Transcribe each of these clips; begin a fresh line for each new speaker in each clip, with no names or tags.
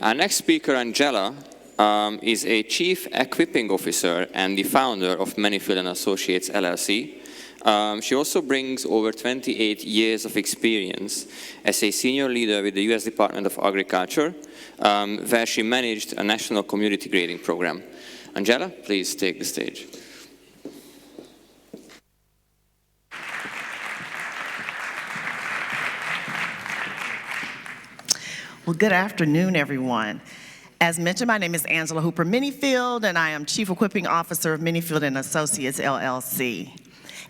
Our next speaker, Angela, is a Chief Equipping Officer and the founder of Menifield and Associates, LLC. She also brings over 28 years of experience as a senior leader with the U.S. Department of Agriculture, where she managed a national community grading program. Angela, please take the stage.
Well, good afternoon, everyone. As mentioned, my name is Angela Hooper-Menifield, and I am Chief Equipping Officer of Menifield and Associates, LLC.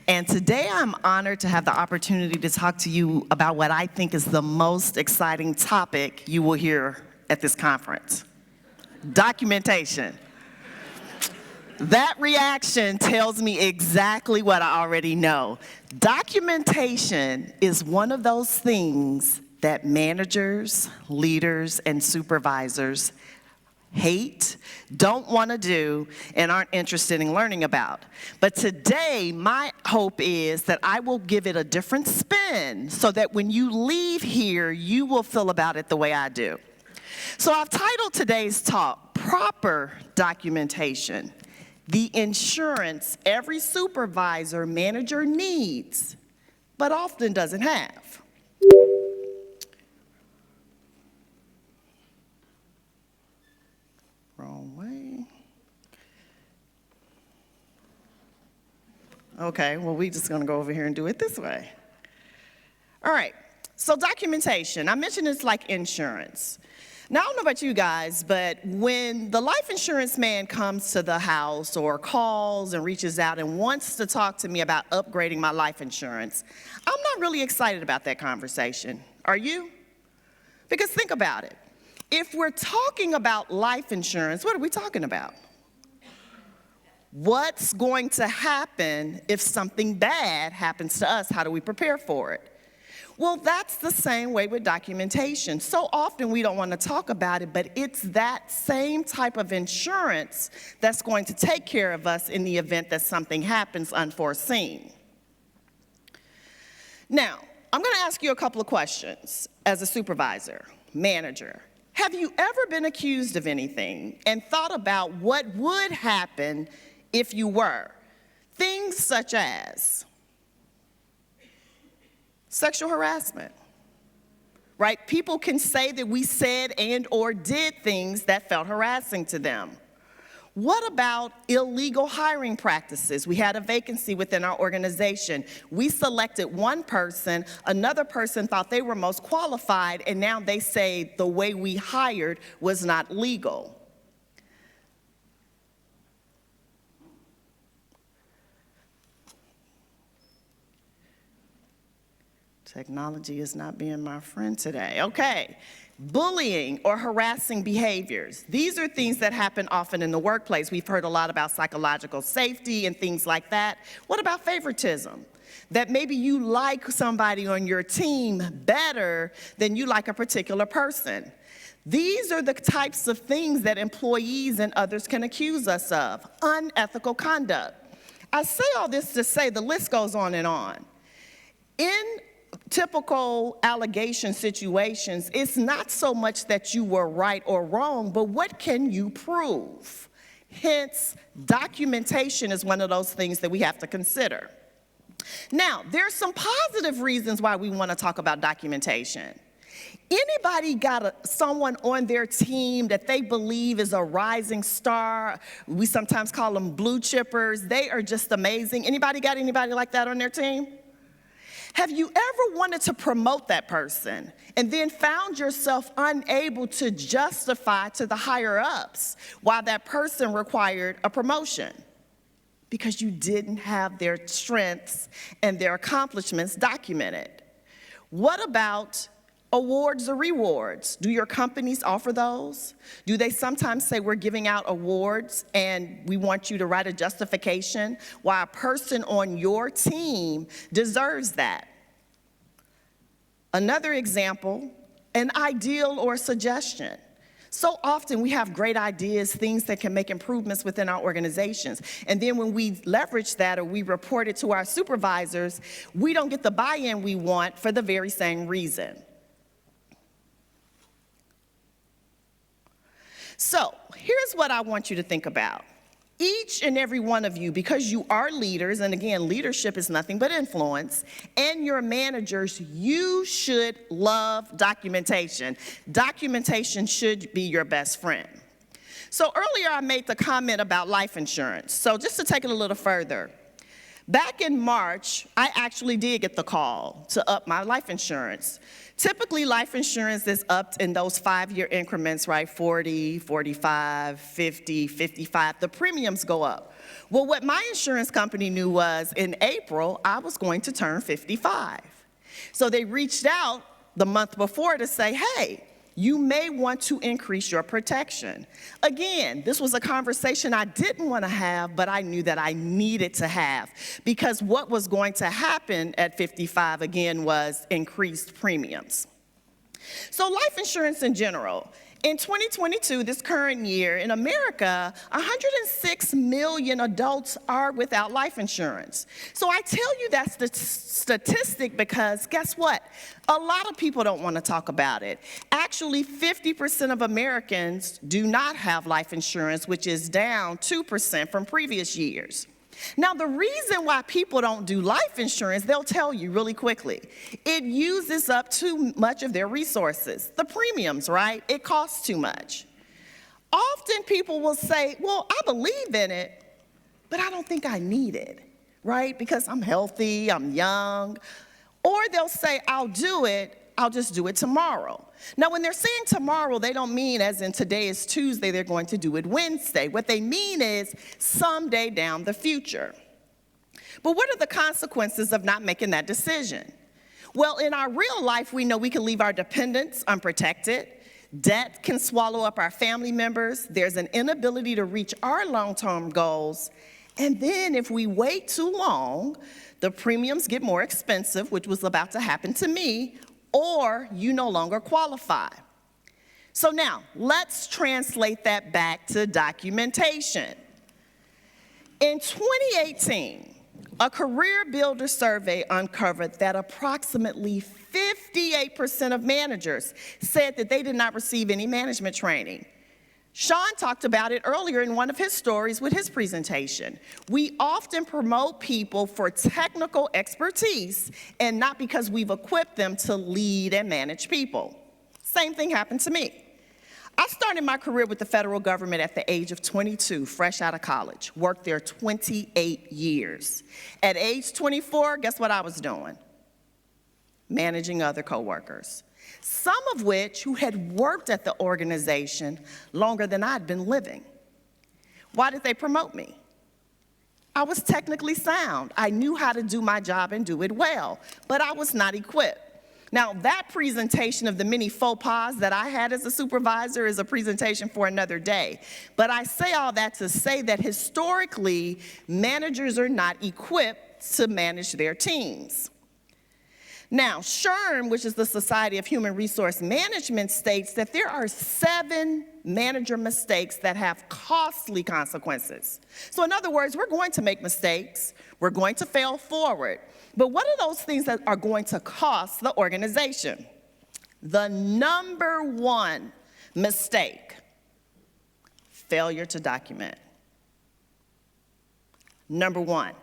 And today I'm honored to have the opportunity to talk to you about what I think is the most exciting topic you will hear at this conference: documentation. That reaction tells me exactly what I already know. Documentation is one of those things that managers, leaders, and supervisors hate, don't want to do, and aren't interested in learning about. But today, my hope is that I will give it a different spin so that when you leave here, you will feel about it the way I do. So I've titled today's talk, Proper Documentation: the insurance every supervisor manager needs, but often doesn't have. Wrong way. Okay, well, we're just gonna go over here and do it this way. All right, so documentation. I mentioned it's like insurance. Now, I don't know about you guys, but when the life insurance man comes to the house or calls and reaches out and wants to talk to me about upgrading my life insurance, I'm not really excited about that conversation. Are you? Because think about it. If we're talking about life insurance, what are we talking about? What's going to happen if something bad happens to us? How do we prepare for it? Well, that's the same way with documentation. So often we don't want to talk about it, but it's that same type of insurance that's going to take care of us in the event that something happens unforeseen. Now, I'm going to ask you a couple of questions as a supervisor, manager. Have you ever been accused of anything and thought about what would happen if you were? Things such as sexual harassment, right? People can say that we said and or did things that felt harassing to them. What about illegal hiring practices? We had a vacancy within our organization. We selected one person, another person thought they were most qualified, and now they say the way we hired was not legal. Technology is not being my friend today. Okay. Bullying or harassing behaviors. These are things that happen often in the workplace. We've heard a lot about psychological safety and things like that. What about favoritism? That maybe you like somebody on your team better than you like a particular person. These are the types of things that employees and others can accuse us of. Unethical conduct. I say all this to say the list goes on and on. In typical allegation situations, it's not so much that you were right or wrong, but what can you prove? Hence, documentation is one of those things that we have to consider. Now, there's some positive reasons why we want to talk about documentation. Anybody got someone on their team that they believe is a rising star? We sometimes call them blue chippers. They are just amazing. Anybody got anybody like that on their team? Have you ever wanted to promote that person and then found yourself unable to justify to the higher ups why that person required a promotion? Because you didn't have their strengths and their accomplishments documented. What about awards or rewards? Do your companies offer those? Do they sometimes say we're giving out awards and we want you to write a justification why a person on your team deserves that? Another example, an ideal or suggestion. So often we have great ideas, things that can make improvements within our organizations. And then when we leverage that or we report it to our supervisors, we don't get the buy-in we want for the very same reason. So here's what I want you to think about. Each and every one of you, because you are leaders, and again, leadership is nothing but influence, and your managers, you should love documentation. Documentation should be your best friend. So earlier I made the comment about life insurance. So just to take it a little further, back in March, I actually did get the call to up my life insurance. Typically, life insurance is upped in those 5-year increments, right? 40, 45, 50, 55. The premiums go up. Well, what my insurance company knew was in April, I was going to turn 55. So they reached out the month before to say, hey, you may want to increase your protection. Again, this was a conversation I didn't want to have, but I knew that I needed to have, because what was going to happen at 55 again was increased premiums. So life insurance in general. In 2022, this current year, in America, 106 million adults are without life insurance. So I tell you that statistic because guess what? A lot of people don't want to talk about it. Actually, 50% of Americans do not have life insurance, which is down 2% from previous years. Now, the reason why people don't do life insurance, they'll tell you really quickly. It uses up too much of their resources. The premiums, right? It costs too much. Often people will say, well, I believe in it, but I don't think I need it, right? Because I'm healthy, I'm young. Or they'll say, I'll do it, I'll just do it tomorrow. Now, when they're saying tomorrow, they don't mean as in today is Tuesday, they're going to do it Wednesday. What they mean is someday down the future. But what are the consequences of not making that decision? Well, in our real life, we know we can leave our dependents unprotected. Debt can swallow up our family members. There's an inability to reach our long-term goals. And then if we wait too long, the premiums get more expensive, which was about to happen to me, or you no longer qualify. So now, let's translate that back to documentation. In 2018, a career builder survey uncovered that approximately 58% of managers said that they did not receive any management training. Sean talked about it earlier in one of his stories with his presentation. We often promote people for technical expertise and not because we've equipped them to lead and manage people. Same thing happened to me. I started my career with the federal government at the age of 22, fresh out of college. Worked there 28 years. At age 24, guess what I was doing? Managing other coworkers. Some of which who had worked at the organization longer than I'd been living. Why did they promote me? I was technically sound. I knew how to do my job and do it well, but I was not equipped. Now, that presentation of the many faux pas that I had as a supervisor is a presentation for another day. But I say all that to say that historically, managers are not equipped to manage their teams. Now, SHRM, which is the Society of Human Resource Management, states that there are 7 manager mistakes that have costly consequences. So in other words, we're going to make mistakes, we're going to fail forward. But what are those things that are going to cost the organization? The number one mistake, failure to document. Number one.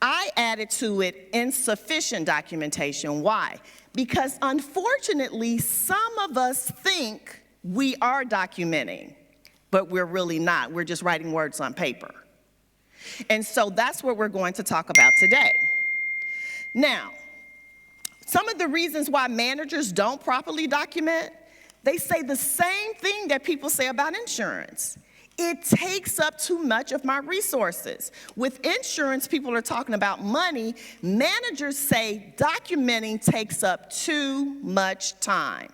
I added to it insufficient documentation. Why? Because unfortunately, some of us think we are documenting, but we're really not. We're just writing words on paper. And so that's what we're going to talk about today. Now, some of the reasons why managers don't properly document, they say the same thing that people say about insurance. It takes up too much of my resources. With insurance, people are talking about money. Managers say documenting takes up too much time.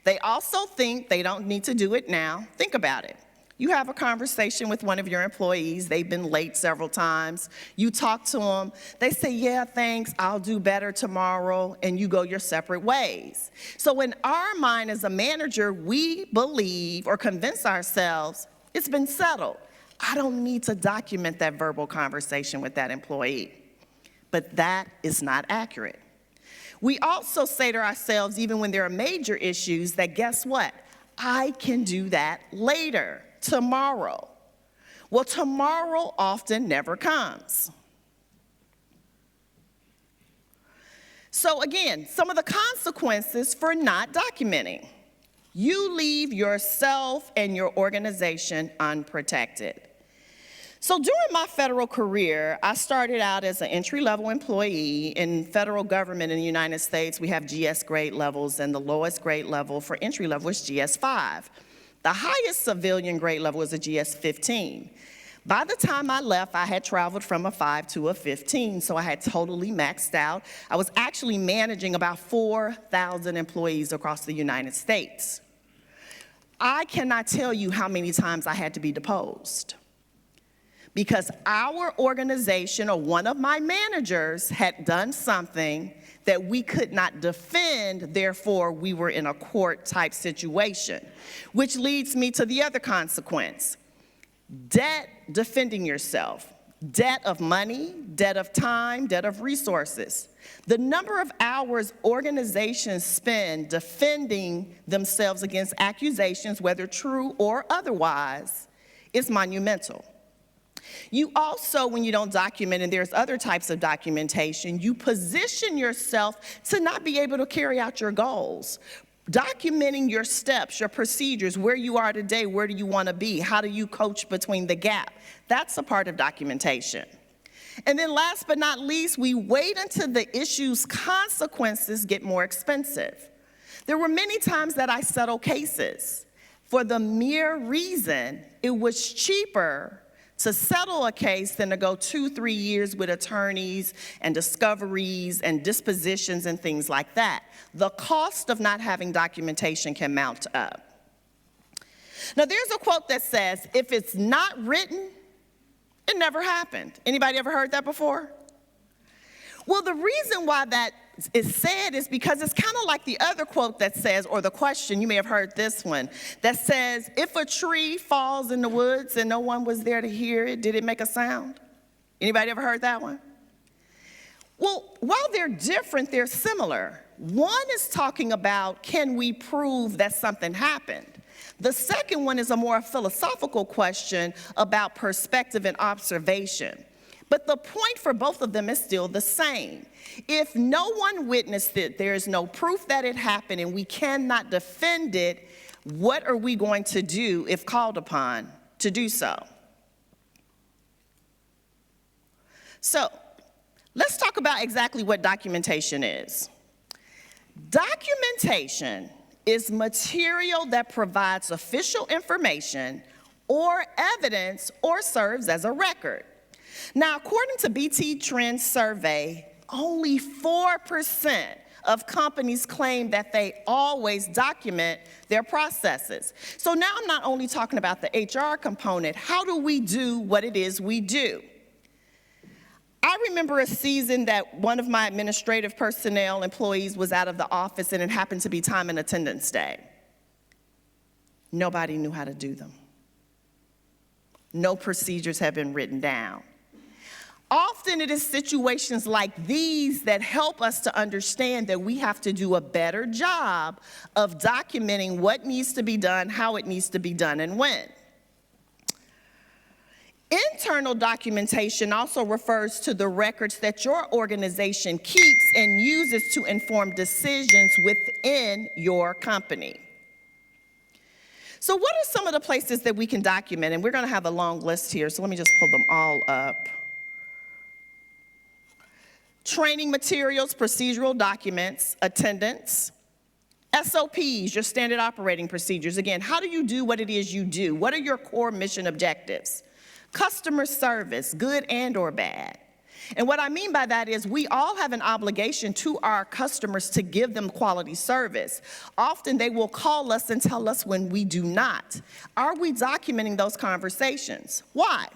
They also think they don't need to do it now. Think about it. You have a conversation with one of your employees. They've been late several times. You talk to them. They say, yeah, thanks, I'll do better tomorrow, and you go your separate ways. So in our mind as a manager, we believe or convince ourselves it's been settled. I don't need to document that verbal conversation with that employee. But that is not accurate. We also say to ourselves, even when there are major issues, that guess what? I can do that later, tomorrow. Well, tomorrow often never comes. So again, some of the consequences for not documenting. You leave yourself and your organization unprotected. So during my federal career, I started out as an entry-level employee. In federal government in the United States, we have GS grade levels, and the lowest grade level for entry level is GS 5. The highest civilian grade level is a GS 15. By the time I left, I had traveled from a 5 to a 15, so I had totally maxed out. I was actually managing about 4,000 employees across the United States. I cannot tell you how many times I had to be deposed because our organization or one of my managers had done something that we could not defend, therefore we were in a court-type situation, which leads me to the other consequence. Debt, defending yourself. Debt of money, debt of time, debt of resources. The number of hours organizations spend defending themselves against accusations, whether true or otherwise, is monumental. You also, when you don't document, and there's other types of documentation, you position yourself to not be able to carry out your goals. Documenting your steps, your procedures, where you are today, where do you want to be, how do you coach between the gap? That's a part of documentation. And then last but not least, we wait until the issue's consequences get more expensive. There were many times that I settled cases for the mere reason it was cheaper to settle a case than to go 2-3 years with attorneys and discoveries and dispositions and things like that. The cost of not having documentation can mount up. Now there's a quote that says, if it's not written, it never happened. Anybody ever heard that before? Well, the reason why that is said is because it's kind of like the other quote that says, or the question, you may have heard this one, that says, if a tree falls in the woods and no one was there to hear it, did it make a sound? Anybody ever heard that one? Well, while they're different, they're similar. One is talking about, can we prove that something happened? The second one is a more philosophical question about perspective and observation. But the point for both of them is still the same. If no one witnessed it, there is no proof that it happened, and we cannot defend it, what are we going to do if called upon to do so? So, let's talk about exactly what documentation is. Documentation is material that provides official information or evidence or serves as a record. Now, according to BT Trends survey, only 4% of companies claim that they always document their processes. So now I'm not only talking about the HR component, how do we do what it is we do? I remember a season that one of my administrative personnel employees was out of the office and it happened to be time and attendance day. Nobody knew how to do them. No procedures have been written down. Often it is situations like these that help us to understand that we have to do a better job of documenting what needs to be done, how it needs to be done, and when. Internal documentation also refers to the records that your organization keeps and uses to inform decisions within your company. So what are some of the places that we can document? And we're going to have a long list here, so let me just pull them all up. Training materials, procedural documents, attendance, SOPs, your standard operating procedures. Again, how do you do what it is you do? What are your core mission objectives? Customer service, good and or bad. And what I mean by that is we all have an obligation to our customers to give them quality service. Often they will call us and tell us when we do not. Are we documenting those conversations? Why?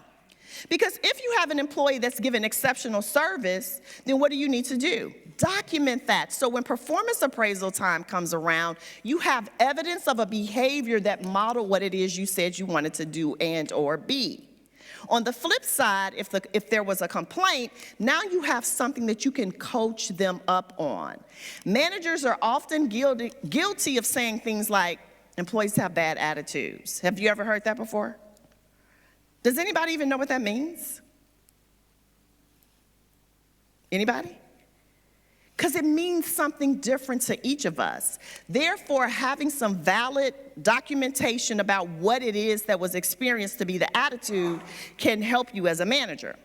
Because if you have an employee that's given exceptional service, then what do you need to do? Document that. So when performance appraisal time comes around, you have evidence of a behavior that modeled what it is you said you wanted to do and or be. On the flip side, if there was a complaint, now you have something that you can coach them up on. Managers are often guilty of saying things like, employees have bad attitudes. Have you ever heard that before? Does anybody even know what that means? Anybody? Because it means something different to each of us. Therefore, having some valid documentation about what it is that was experienced to be the attitude can help you as a manager.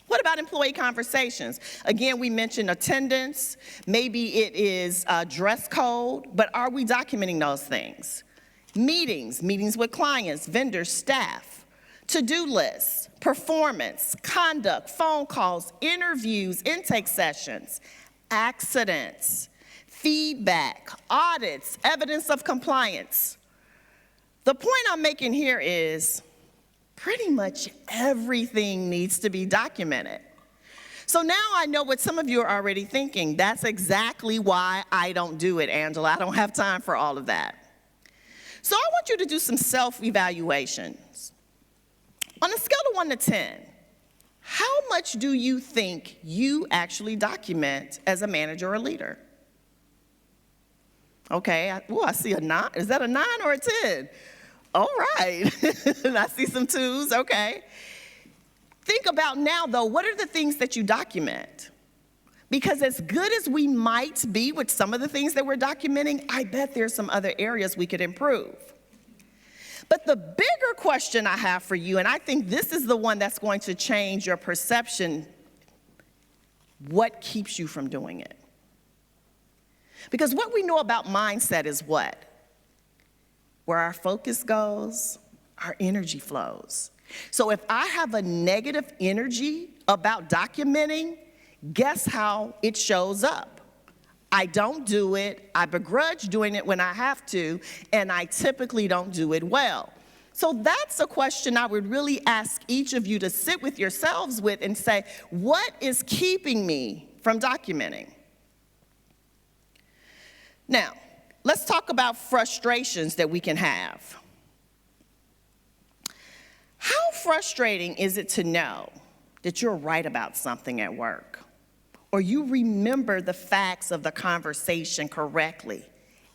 What about employee conversations? Again, we mentioned attendance. Maybe it is dress code, but are we documenting those things? Meetings with clients, vendors, staff, to-do lists, performance, conduct, phone calls, interviews, intake sessions, accidents, feedback, audits, evidence of compliance. The point I'm making here is pretty much everything needs to be documented. So now I know what some of you are already thinking. That's exactly why I don't do it, Angela. I don't have time for all of that. So I want you to do some self-evaluations. On a scale of 1 to 10, how much do you think you actually document as a manager or leader? Okay, I see a 9. Is that a 9 or a 10? All right, I see some 2s, okay. Think about now, though, what are the things that you document? Because as good as we might be with some of the things that we're documenting, I bet there's some other areas we could improve. But the bigger question I have for you, and I think this is the one that's going to change your perception, what keeps you from doing it? Because what we know about mindset is what? Where our focus goes, our energy flows. So if I have a negative energy about documenting, guess how it shows up? I don't do it, I begrudge doing it when I have to, and I typically don't do it well. So that's a question I would really ask each of you to sit with yourselves with and say, what is keeping me from documenting? Now, let's talk about frustrations that we can have. How frustrating is it to know that you're right about something at work, or you remember the facts of the conversation correctly,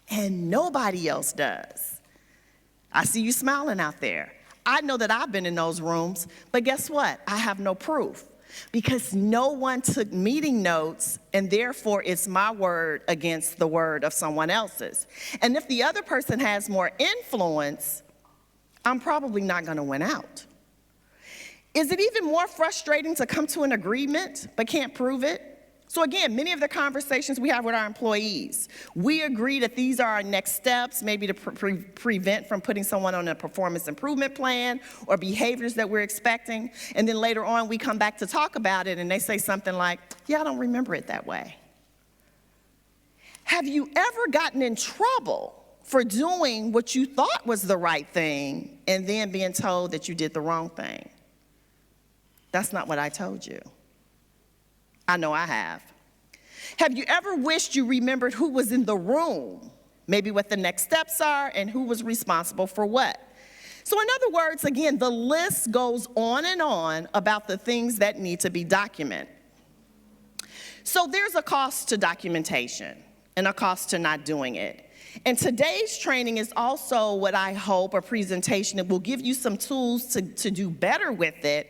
and nobody else does? I see you smiling out there. I know that I've been in those rooms, but guess what? I have no proof because no one took meeting notes, and therefore it's my word against the word of someone else's. And if the other person has more influence, I'm probably not going to win out. Is it even more frustrating to come to an agreement but can't prove it? So again, many of the conversations we have with our employees, we agree that these are our next steps, maybe to prevent from putting someone on a performance improvement plan or behaviors that we're expecting. And then later on, we come back to talk about it and they say something like, yeah, I don't remember it that way. Have you ever gotten in trouble for doing what you thought was the right thing and then being told that you did the wrong thing? That's not what I told you. I know I have. Have you ever wished you remembered who was in the room, maybe what the next steps are and who was responsible for what? So in other words, again, the list goes on and on about the things that need to be documented. So there's a cost to documentation and a cost to not doing it. And today's training is also what I hope, a presentation that will give you some tools to do better with it,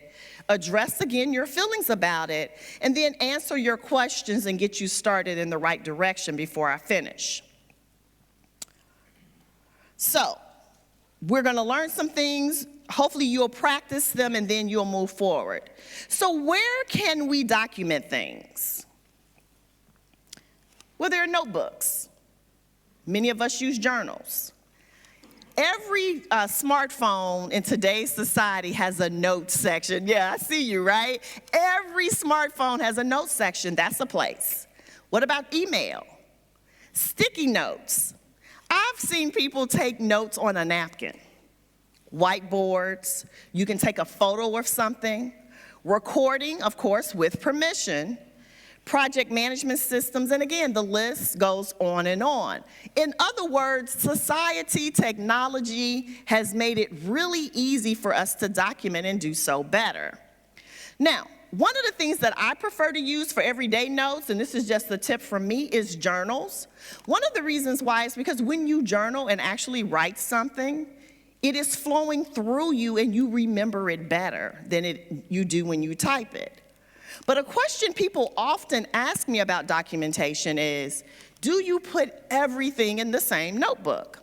address again your feelings about it, and then answer your questions and get you started in the right direction before I finish. So, we're gonna learn some things. Hopefully you'll practice them and then you'll move forward. So where can we document things? Well, there are notebooks. Many of us use journals. Every smartphone in today's society has a notes section. Yeah, I see you, right? Every smartphone has a notes section. That's a place. What about email? Sticky notes. I've seen people take notes on a napkin. Whiteboards. You can take a photo of something. Recording, of course, with permission. Project management systems, and again, the list goes on and on. In other words, society, technology has made it really easy for us to document and do so better. Now, one of the things that I prefer to use for everyday notes, and this is just a tip from me, is journals. One of the reasons why is because when you journal and actually write something, it is flowing through you and you remember it better than you do when you type it. But a question people often ask me about documentation is, do you put everything in the same notebook?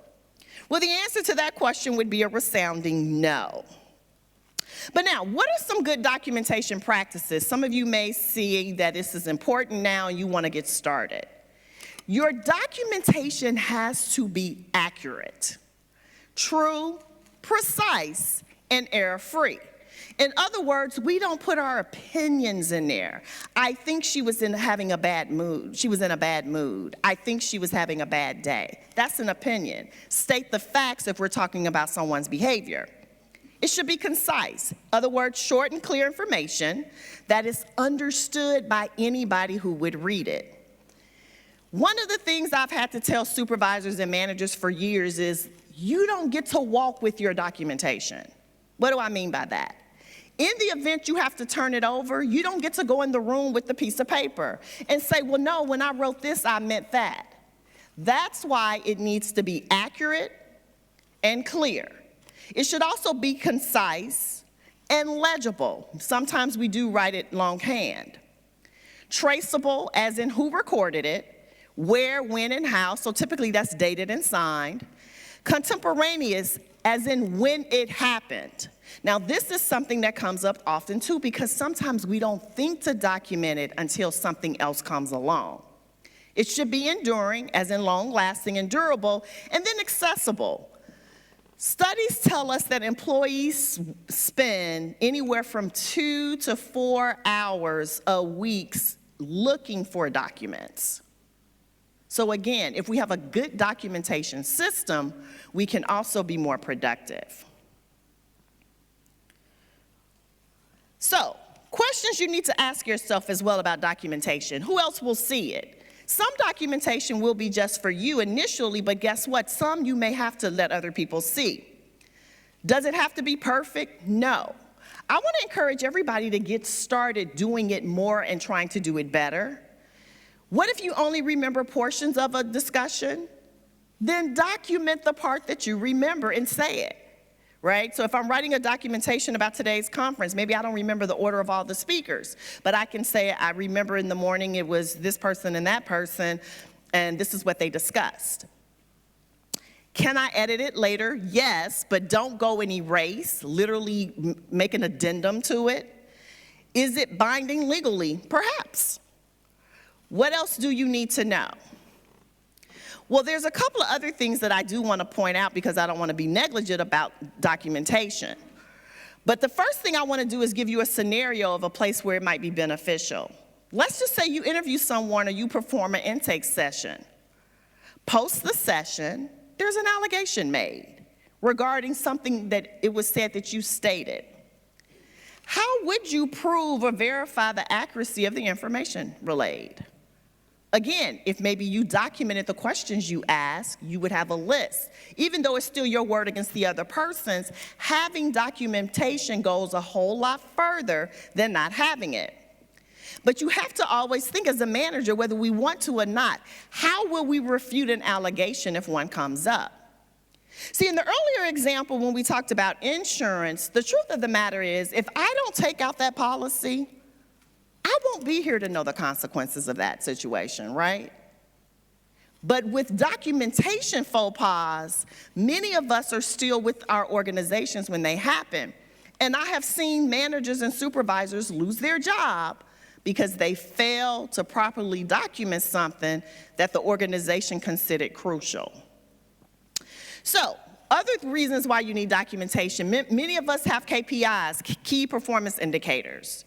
Well, the answer to that question would be a resounding no. But now, what are some good documentation practices? Some of you may see that this is important now and you want to get started. Your documentation has to be accurate, true, precise, and error-free. In other words, we don't put our opinions in there. I think she was having a bad mood. She was in a bad mood. I think she was having a bad day. That's an opinion. State the facts if we're talking about someone's behavior. It should be concise. In other words, short and clear information that is understood by anybody who would read it. One of the things I've had to tell supervisors and managers for years is you don't get to walk with your documentation. What do I mean by that? In the event you have to turn it over, you don't get to go in the room with the piece of paper and say, well, no, when I wrote this, I meant that. That's why it needs to be accurate and clear. It should also be concise and legible. Sometimes we do write it longhand. Traceable, as in who recorded it, where, when, and how, so typically that's dated and signed. Contemporaneous, as in when it happened. Now, this is something that comes up often, too, because sometimes we don't think to document it until something else comes along. It should be enduring, as in long-lasting and durable, and then accessible. Studies tell us that employees spend anywhere from 2 to 4 hours a week looking for documents. So again, if we have a good documentation system, we can also be more productive. So, questions you need to ask yourself as well about documentation. Who else will see it? Some documentation will be just for you initially, but guess what? Some you may have to let other people see. Does it have to be perfect? No. I want to encourage everybody to get started doing it more and trying to do it better. What if you only remember portions of a discussion? Then document the part that you remember and say it, right? So if I'm writing a documentation about today's conference, maybe I don't remember the order of all the speakers, but I can say I remember in the morning it was this person and that person, and this is what they discussed. Can I edit it later? Yes, but don't go and erase, literally make an addendum to it. Is it binding legally? Perhaps. What else do you need to know? Well, there's a couple of other things that I do want to point out because I don't want to be negligent about documentation. But the first thing I want to do is give you a scenario of a place where it might be beneficial. Let's just say you interview someone or you perform an intake session. Post the session, there's an allegation made regarding something that it was said that you stated. How would you prove or verify the accuracy of the information relayed? Again, if maybe you documented the questions you asked, you would have a list. Even though it's still your word against the other person's, having documentation goes a whole lot further than not having it. But you have to always think as a manager, whether we want to or not, how will we refute an allegation if one comes up? See, in the earlier example when we talked about insurance, the truth of the matter is, if I don't take out that policy, I won't be here to know the consequences of that situation, right? But with documentation faux pas, many of us are still with our organizations when they happen. And I have seen managers and supervisors lose their job because they failed to properly document something that the organization considered crucial. So, other reasons why you need documentation, many of us have KPIs, key performance indicators.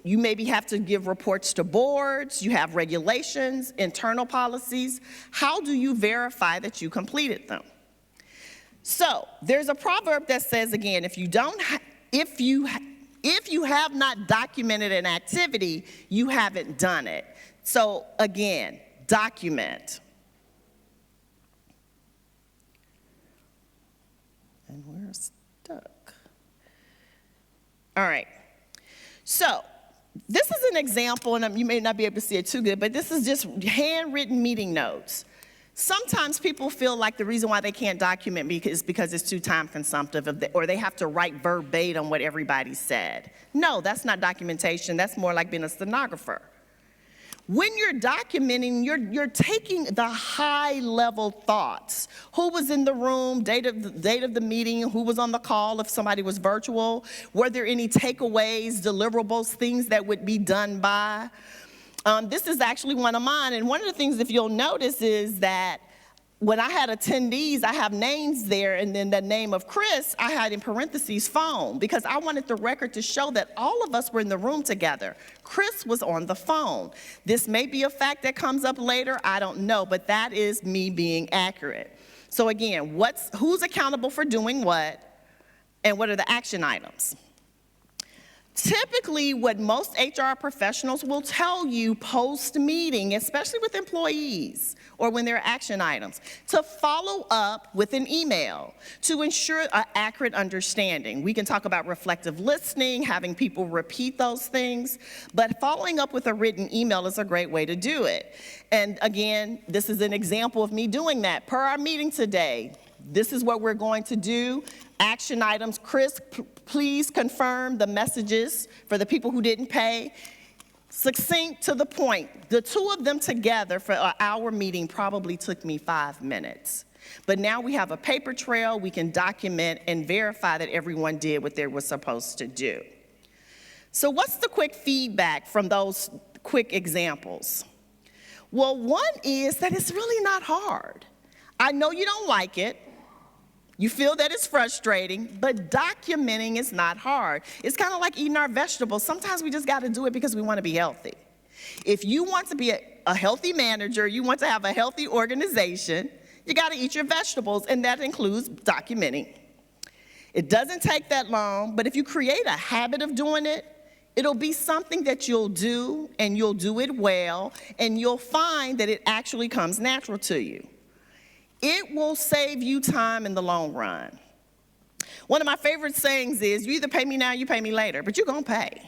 You maybe have to give reports to boards, you have regulations, internal policies. How do you verify that you completed them? So, there's a proverb that says, again, if you have not documented an activity, you haven't done it. So, again, document. And we're stuck. All right. So, This is an example, and you may not be able to see it too good, but this is just handwritten meeting notes. Sometimes people feel like the reason why they can't document is because it's too time consumptive, or they have to write verbatim what everybody said. No, that's not documentation. That's more like being a stenographer. When you're documenting, you're taking the high-level thoughts. Who was in the room, date of the meeting, who was on the call if somebody was virtual, were there any takeaways, deliverables, things that would be done by. This is actually one of mine, and one of the things, if you'll notice, is that when I had attendees, I have names there, and then the name of Chris, I had in parentheses phone, because I wanted the record to show that all of us were in the room together. Chris was on the phone. This may be a fact that comes up later, I don't know, but that is me being accurate. So again, who's accountable for doing what, and what are the action items? Typically, what most HR professionals will tell you post-meeting, especially with employees or when there are action items, to follow up with an email to ensure an accurate understanding. We can talk about reflective listening, having people repeat those things, but following up with a written email is a great way to do it. And again, this is an example of me doing that. Per our meeting today, this is what we're going to do. Action items. Chris, please confirm the messages for the people who didn't pay. Succinct, to the point. The two of them together for an hour meeting probably took me 5 minutes. But now we have a paper trail. We can document and verify that everyone did what they were supposed to do. So what's the quick feedback from those quick examples? Well, one is that it's really not hard. I know you don't like it. You feel that it's frustrating, but documenting is not hard. It's kind of like eating our vegetables. Sometimes we just got to do it because we want to be healthy. If you want to be a healthy manager, you want to have a healthy organization, you got to eat your vegetables, and that includes documenting. It doesn't take that long, but if you create a habit of doing it, it'll be something that you'll do, and you'll do it well, and you'll find that it actually comes natural to you. It will save you time in the long run. One of my favorite sayings is, you either pay me now or you pay me later, but you're gonna pay.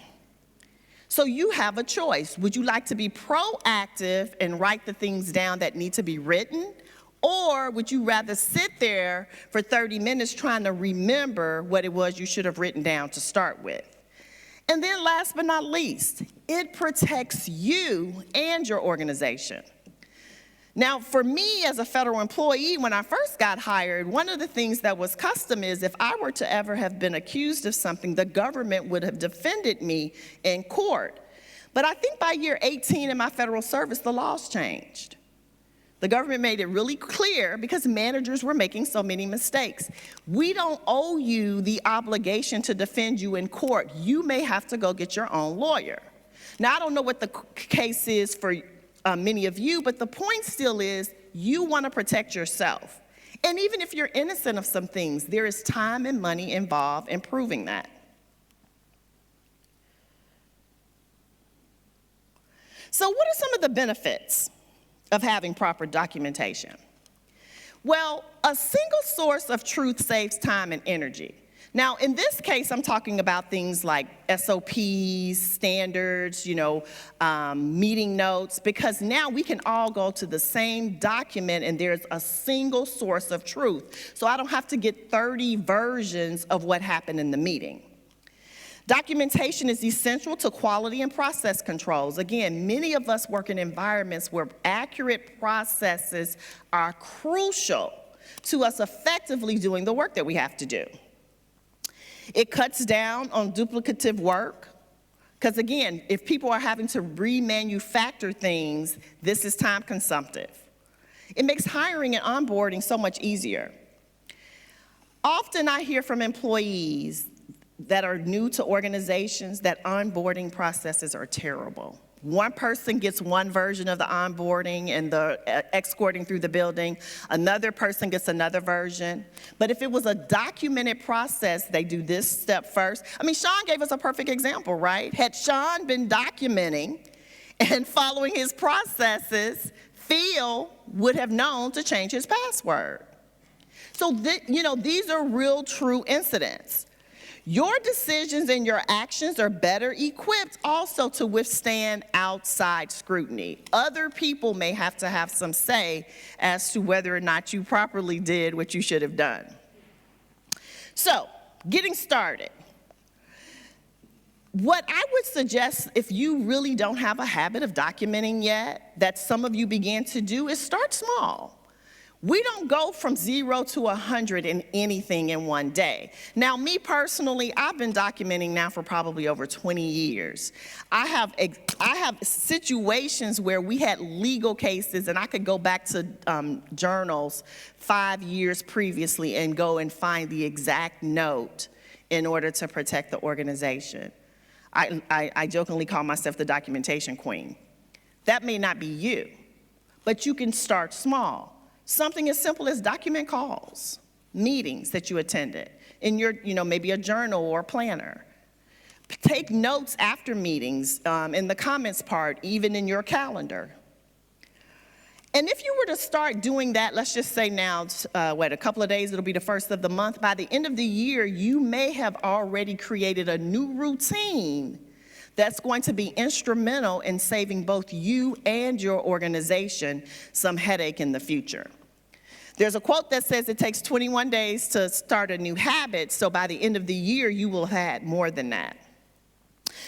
So you have a choice. Would you like to be proactive and write the things down that need to be written? Or would you rather sit there for 30 minutes trying to remember what it was you should have written down to start with? And then last but not least, it protects you and your organization. Now, for me as a federal employee, when I first got hired, one of the things that was custom is if I were to ever have been accused of something, the government would have defended me in court. But I think by year 18 in my federal service, the laws changed. The government made it really clear because managers were making so many mistakes. We don't owe you the obligation to defend you in court. You may have to go get your own lawyer. Now, I don't know what the case is for many of you, but the point still is you want to protect yourself. And even if you're innocent of some things, there is time and money involved in proving that. So what are some of the benefits of having proper documentation? Well, a single source of truth saves time and energy. Now, in this case, I'm talking about things like SOPs, standards, meeting notes, because now we can all go to the same document and there's a single source of truth. So I don't have to get 30 versions of what happened in the meeting. Documentation is essential to quality and process controls. Again, many of us work in environments where accurate processes are crucial to us effectively doing the work that we have to do. It cuts down on duplicative work, because again, if people are having to remanufacture things, this is time consumptive. It makes hiring and onboarding so much easier. Often I hear from employees that are new to organizations that onboarding processes are terrible. One person gets one version of the onboarding and the escorting through the building. Another person gets another version. But if it was a documented process, they do this step first. I mean, Sean gave us a perfect example, right? Had Sean been documenting and following his processes, Phil would have known to change his password. So, these are real, true incidents. Your decisions and your actions are better equipped also to withstand outside scrutiny. Other people may have to have some say as to whether or not you properly did what you should have done. So, getting started. What I would suggest, if you really don't have a habit of documenting yet, that some of you began to do, is start small. We don't go from 0 to 100 in anything in one day. Now, me personally, I've been documenting now for probably over 20 years. I have situations where we had legal cases, and I could go back to journals 5 years previously and go and find the exact note in order to protect the organization. I jokingly call myself the documentation queen. That may not be you, but you can start small. Something as simple as document calls, meetings that you attended in your, maybe a journal or planner. Take notes after meetings, in the comments part, even in your calendar. And if you were to start doing that, let's just say now, a couple of days, it'll be the first of the month. By the end of the year, you may have already created a new routine that's going to be instrumental in saving both you and your organization some headache in the future. There's a quote that says it takes 21 days to start a new habit, so by the end of the year, you will have had more than that.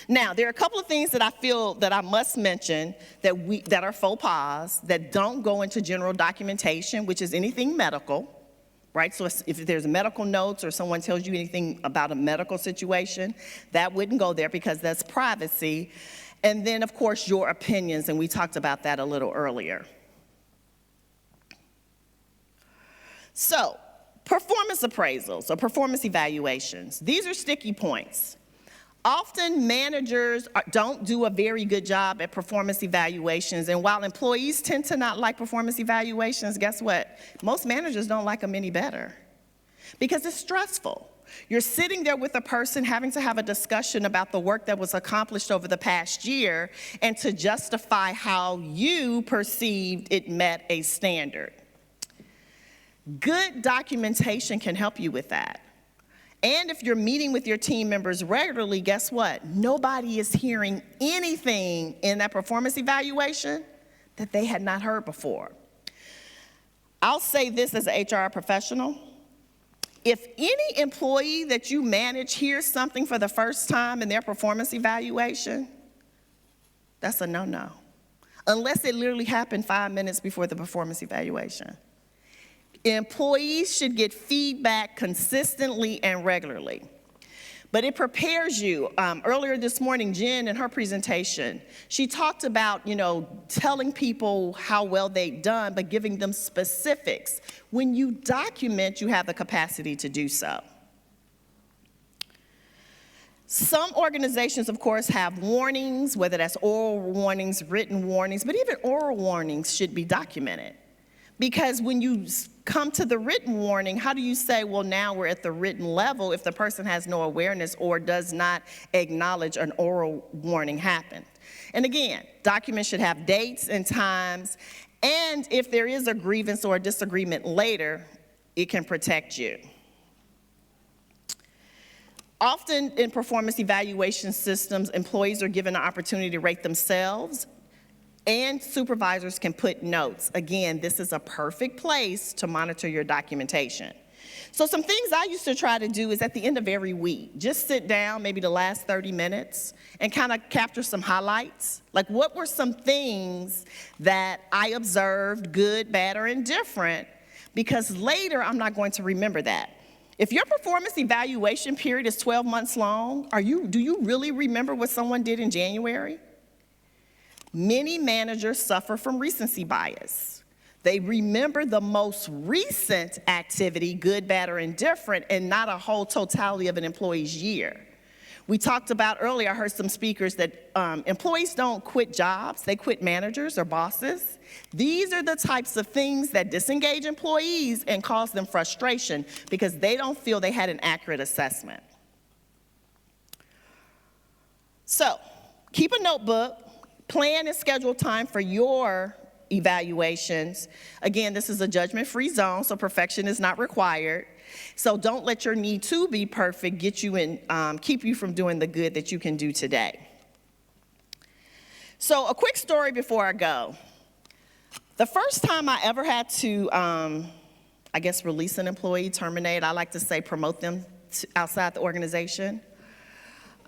Now, there are a couple of things that I feel that I must mention that are faux pas, that don't go into general documentation, which is anything medical, right? So if there's medical notes or someone tells you anything about a medical situation, that wouldn't go there because that's privacy. And then, of course, your opinions, and we talked about that a little earlier. So, performance appraisals or performance evaluations. These are sticky points. Often managers don't do a very good job at performance evaluations, and while employees tend to not like performance evaluations, guess what? Most managers don't like them any better because it's stressful. You're sitting there with a person having to have a discussion about the work that was accomplished over the past year and to justify how you perceived it met a standard. Good documentation can help you with that. And if you're meeting with your team members regularly, guess what? Nobody is hearing anything in that performance evaluation that they had not heard before. I'll say this as an HR professional. If any employee that you manage hears something for the first time in their performance evaluation, that's a no-no. Unless it literally happened 5 minutes before the performance evaluation. Employees should get feedback consistently and regularly. But it prepares you. Earlier this morning, Jen, in her presentation, she talked about, telling people how well they've done, but giving them specifics. When you document, you have the capacity to do so. Some organizations, of course, have warnings, whether that's oral warnings, written warnings, but even oral warnings should be documented. Because when you come to the written warning, how do you say, well, now we're at the written level if the person has no awareness or does not acknowledge an oral warning happened? And again, documents should have dates and times, and if there is a grievance or a disagreement later, it can protect you. Often in performance evaluation systems, employees are given an opportunity to rate themselves, and supervisors can put notes. Again, this is a perfect place to monitor your documentation. So some things I used to try to do is at the end of every week, just sit down, maybe the last 30 minutes, and kind of capture some highlights. Like, what were some things that I observed, good, bad, or indifferent? Because later, I'm not going to remember that. If your performance evaluation period is 12 months long, do you really remember what someone did in January? Many managers suffer from recency bias. They remember the most recent activity, good, bad, or indifferent, and not a whole totality of an employee's year. We talked about earlier, I heard some speakers that employees don't quit jobs, they quit managers or bosses. These are the types of things that disengage employees and cause them frustration because they don't feel they had an accurate assessment. So, keep a notebook. Plan and schedule time for your evaluations. Again, this is a judgment-free zone, so perfection is not required. So don't let your need to be perfect get you in, keep you from doing the good that you can do today. So a quick story before I go. The first time I ever had to, release an employee, terminate, I like to say promote them outside the organization.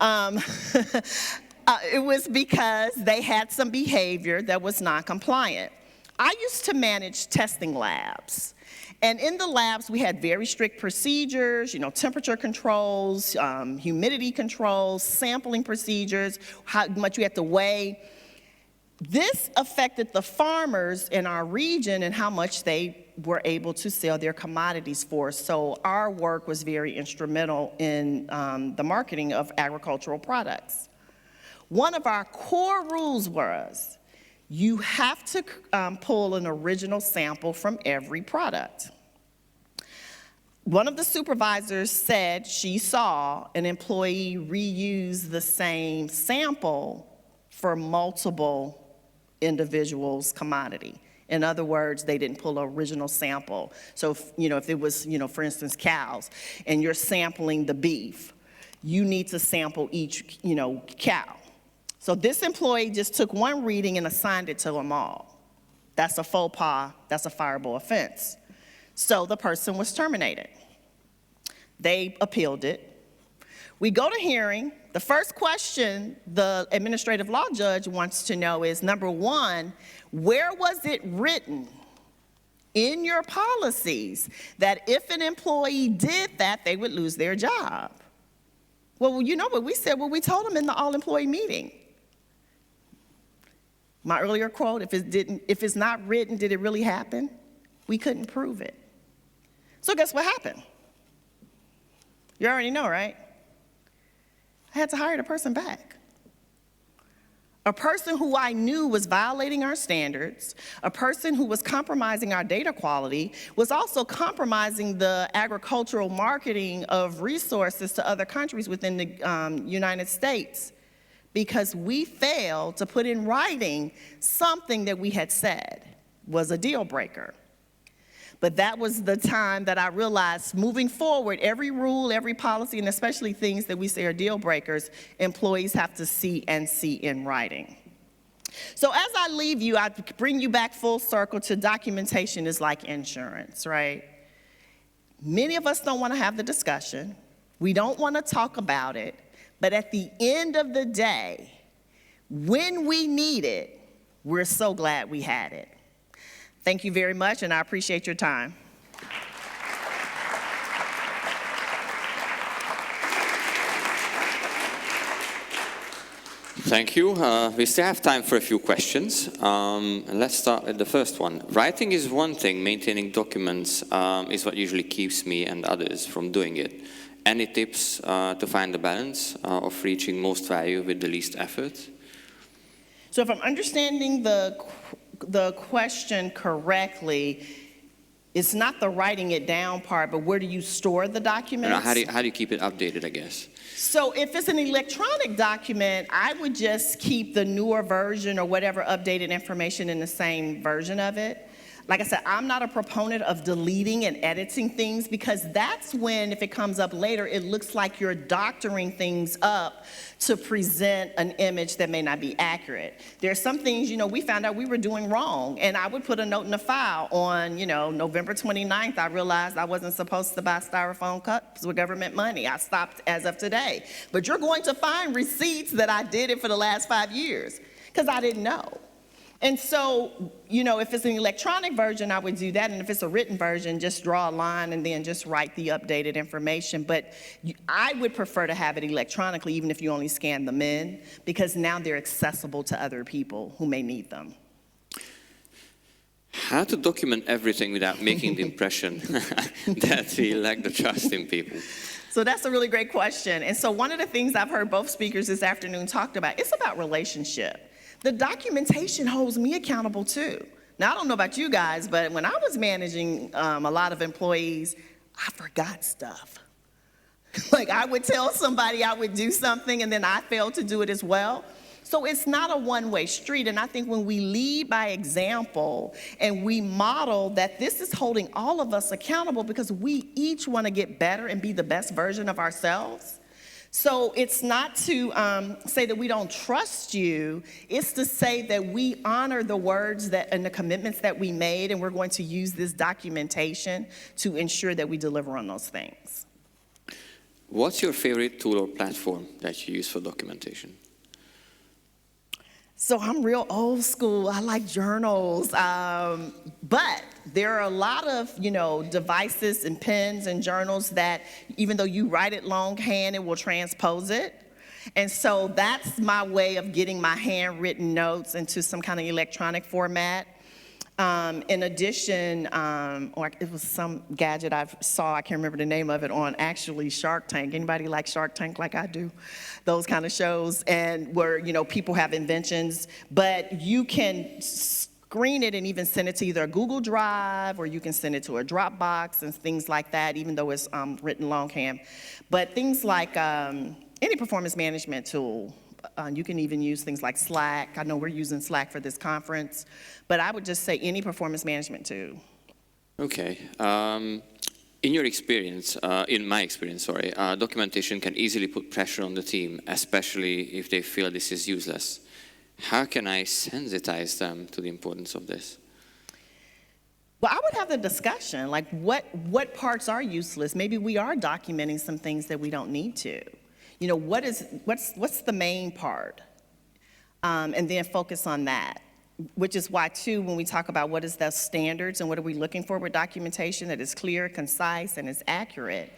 It was because they had some behavior that was non-compliant. I used to manage testing labs. And in the labs, we had very strict procedures, temperature controls, humidity controls, sampling procedures, how much you had to weigh. This affected the farmers in our region and how much they were able to sell their commodities for. So our work was very instrumental in the marketing of agricultural products. One of our core rules was you have to pull an original sample from every product. One of the supervisors said she saw an employee reuse the same sample for multiple individuals' commodity. In other words, they didn't pull an original sample. So, if it was, for instance, cows, and you're sampling the beef, you need to sample each, cow. So this employee just took one reading and assigned it to them all. That's a faux pas, that's a fireable offense. So the person was terminated. They appealed it. We go to hearing. The first question the administrative law judge wants to know is, number one, where was it written in your policies that if an employee did that, they would lose their job? Well, you know what we said? Well, we told them in the all-employee meeting. My earlier quote, if it's not written, did it really happen? We couldn't prove it. So guess what happened? You already know, right? I had to hire the person back. A person who I knew was violating our standards, a person who was compromising our data quality, was also compromising the agricultural marketing of resources to other countries within the United States, because we failed to put in writing something that we had said was a deal breaker. But that was the time that I realized, moving forward, every rule, every policy, and especially things that we say are deal breakers, employees have to see in writing. So as I leave you, I bring you back full circle to documentation is like insurance, right? Many of us don't want to have the discussion. We don't want to talk about it. But at the end of the day, when we need it, we're so glad we had it. Thank you very much, and I appreciate your time.
Thank you. We still have time for a few questions. And let's start with the first one. Writing is one thing, maintaining documents is what usually keeps me and others from doing it. Any tips to find the balance of reaching most value with the least effort?
So if I'm understanding the question correctly, it's not the writing it down part, but where do you store the documents?
How do you keep it updated, I guess?
So if it's an electronic document, I would just keep the newer version or whatever updated information in the same version of it. Like I said, I'm not a proponent of deleting and editing things, because that's when, if it comes up later, it looks like you're doctoring things up to present an image that may not be accurate. There are some things, we found out we were doing wrong, and I would put a note in the file on, November 29th, I realized I wasn't supposed to buy styrofoam cups with government money. I stopped as of today. But you're going to find receipts that I did it for the last 5 years, because I didn't know. And so, if it's an electronic version, I would do that. And if it's a written version, just draw a line and then just write the updated information. But I would prefer to have it electronically, even if you only scan them in, because now they're accessible to other people who may need them.
How to document everything without making the impression that we lack the trust in people?
So that's a really great question. And so one of the things I've heard both speakers this afternoon talked about, it's about relationship. The documentation holds me accountable too. Now, I don't know about you guys, but when I was managing a lot of employees, I forgot stuff. Like I would tell somebody I would do something and then I failed to do it as well. So it's not a one-way street, and I think when we lead by example and we model that this is holding all of us accountable because we each want to get better and be the best version of ourselves. So it's not to say that we don't trust you, it's to say that we honor the words that and the commitments that we made, and we're going to use this documentation to ensure that we deliver on those things.
What's your favorite tool or platform that you use for documentation?
So I'm real old school. I like journals, but there are a lot of, devices and pens and journals that even though you write it longhand, it will transpose it. And so that's my way of getting my handwritten notes into some kind of electronic format. In addition, or it was some gadget I saw, I can't remember the name of it, on actually Shark Tank. Anybody like Shark Tank like I do? Those kind of shows, and where, people have inventions, but you can screen it and even send it to either a Google Drive or you can send it to a Dropbox and things like that, even though it's written longhand. But things like any performance management tool, you can even use things like Slack. I know we're using Slack for this conference, but I would just say any performance management tool.
Okay. In your experience, in my experience, documentation can easily put pressure on the team, especially if they feel this is useless. How can I sensitize them to the importance of this?
Well, I would have the discussion, like what parts are useless? Maybe we are documenting some things that we don't need to. What's the main part? And then focus on that, which is why, too, when we talk about what is the standards and what are we looking for with documentation that is clear, concise, and is accurate.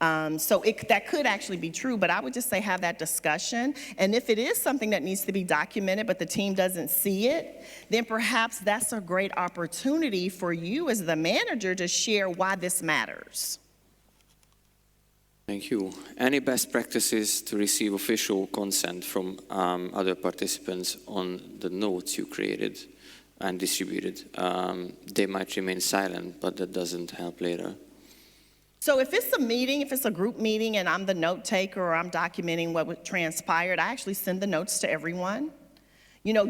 So that could actually be true, but I would just say have that discussion. And if it is something that needs to be documented, but the team doesn't see it, then perhaps that's a great opportunity for you as the manager to share why this matters.
Thank you. Any best practices to receive official consent from other participants on the notes you created and distributed? They might remain silent, but that doesn't help later.
So if it's a meeting, if it's a group meeting and I'm the note taker or I'm documenting what transpired, I actually send the notes to everyone.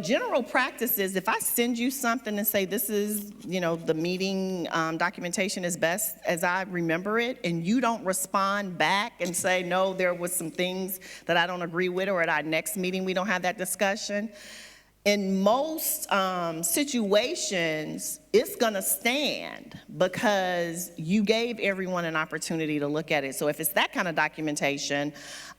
General practice is if I send you something and say this is, the meeting documentation is best as I remember it, and you don't respond back and say, no, there was some things that I don't agree with, or at our next meeting we don't have that discussion. In most situations, it's gonna stand because you gave everyone an opportunity to look at it. So if it's that kind of documentation,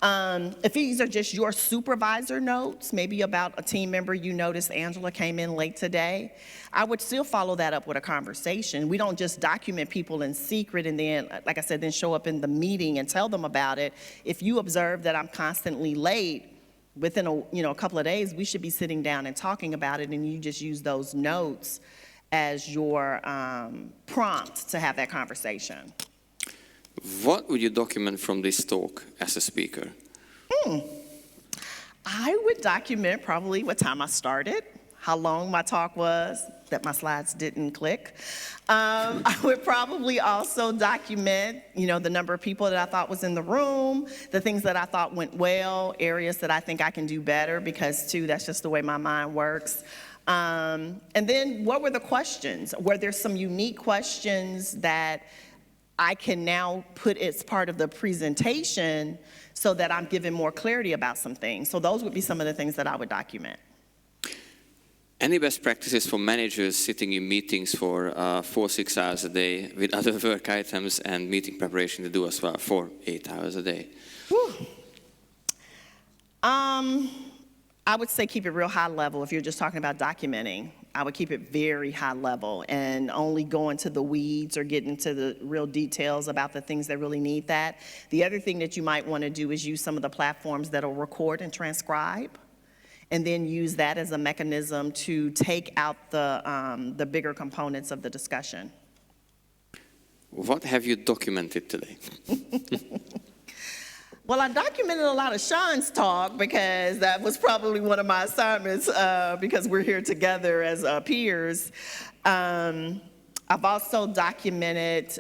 if these are just your supervisor notes, maybe about a team member you noticed Angela came in late today, I would still follow that up with a conversation. We don't just document people in secret and then, like I said, then show up in the meeting and tell them about it. If you observe that I'm constantly late, within a couple of days, we should be sitting down and talking about it, and you just use those notes as your prompt to have that conversation.
What would you document from this talk as a speaker?
I would document probably what time I started, how long my talk was, that my slides didn't click. I would probably also document, the number of people that I thought was in the room, the things that I thought went well, areas that I think I can do better because, too, that's just the way my mind works. And then what were the questions? Were there some unique questions that I can now put as part of the presentation so that I'm giving more clarity about some things? So those would be some of the things that I would document.
Any best practices for managers sitting in meetings for 4-6 hours a day with other work items and meeting preparation to do as well for 8 hours a day?
I would say keep it real high level. If you're just talking about documenting, I would keep it very high level and only go into the weeds or get into the real details about the things that really need that. The other thing that you might want to do is use some of the platforms that'll record and transcribe, and then use that as a mechanism to take out the bigger components of the discussion.
What have you documented today?
Well, I documented a lot of Sean's talk because that was probably one of my assignments because we're here together as peers. I've also documented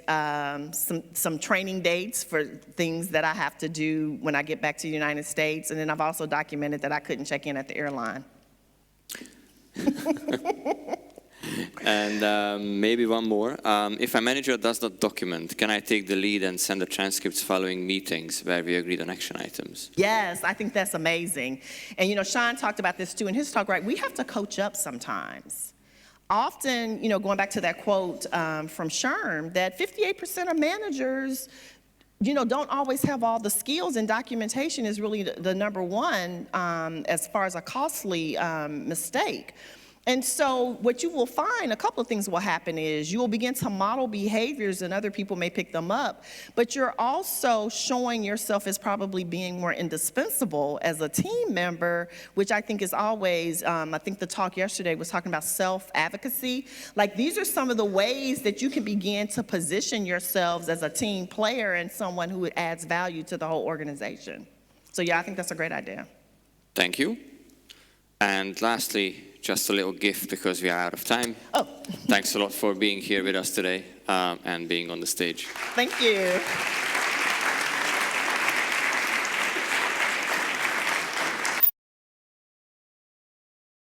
some training dates for things that I have to do when I get back to the United States, and then I've also documented that I couldn't check in at the airline.
And maybe one more. If a manager does not document, can I take the lead and send the transcripts following meetings where we agreed on action items?
Yes, I think that's amazing. And Sean talked about this too in his talk, right? We have to coach up sometimes. Often, going back to that quote from Sherm, that 58% of managers, don't always have all the skills, and documentation is really the number one as far as a costly mistake. And so what you will find, a couple of things will happen is you will begin to model behaviors and other people may pick them up, but you're also showing yourself as probably being more indispensable as a team member, which I think is always, I think the talk yesterday was talking about self-advocacy. Like, these are some of the ways that you can begin to position yourselves as a team player and someone who adds value to the whole organization. So yeah, I think that's a great idea.
Thank you. And lastly, just a little gift because we are out of time.
Oh.
Thanks a lot for being here with us today and being on the stage.
Thank you.